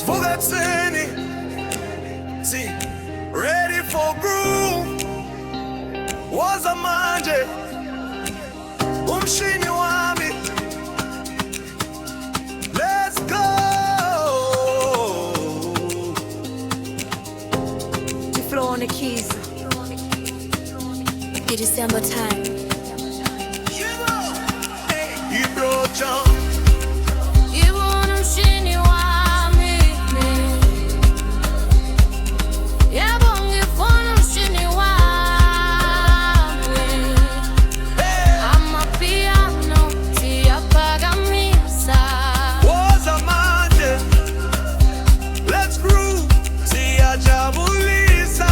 Fugatseni, see, ready for groove. Was a manje, Umshini Wami. Let's go. To flow on the keys. It is December time. You brought John. Umshini Wami. Yabonge fona Umshini Wami. Amapiano siyapakamisa. Was a manje. Let's groove. Siyajabulisa.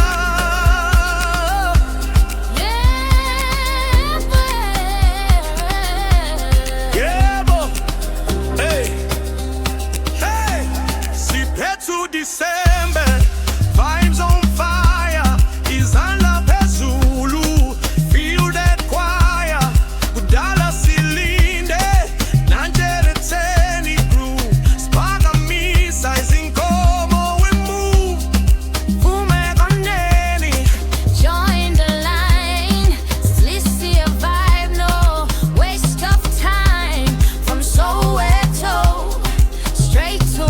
December, vibes on fire, izala phezulu, feel that choir, kudala silinde, nanjele tseni groove, spakamisa izinkomo we move, vume koneni, join the line, slissi a vibe, no waste of time, from Soweto, straight to a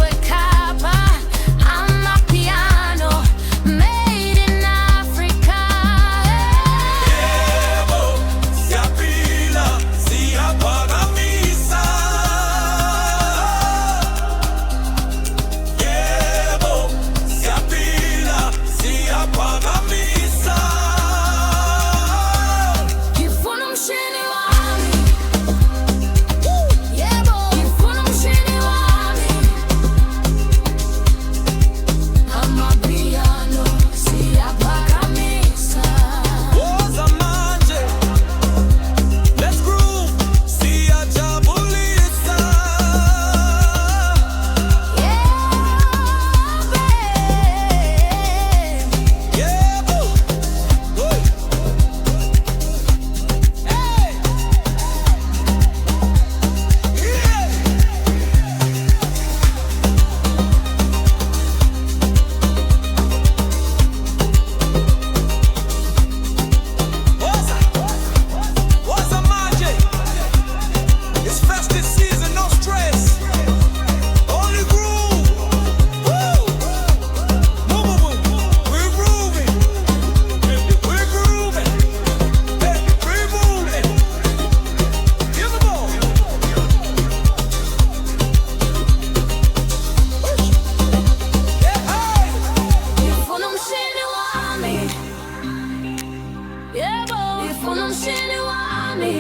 Umshini Wami.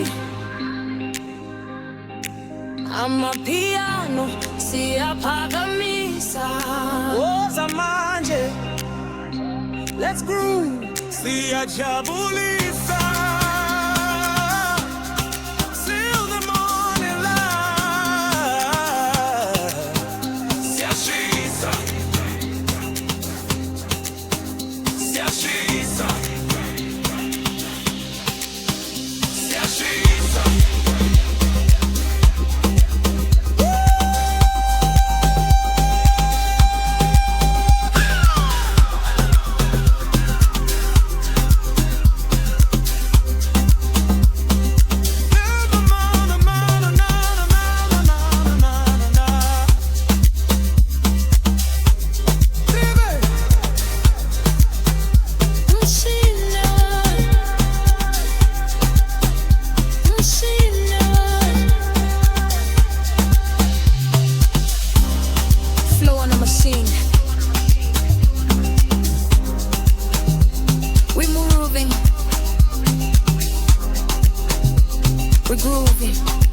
Amapiano siyapakamisa. Woza manje. Let's groove. Siyajabulisa. Till the morning light. Siyashisa. Siyashisa. We're moving, we're grooving.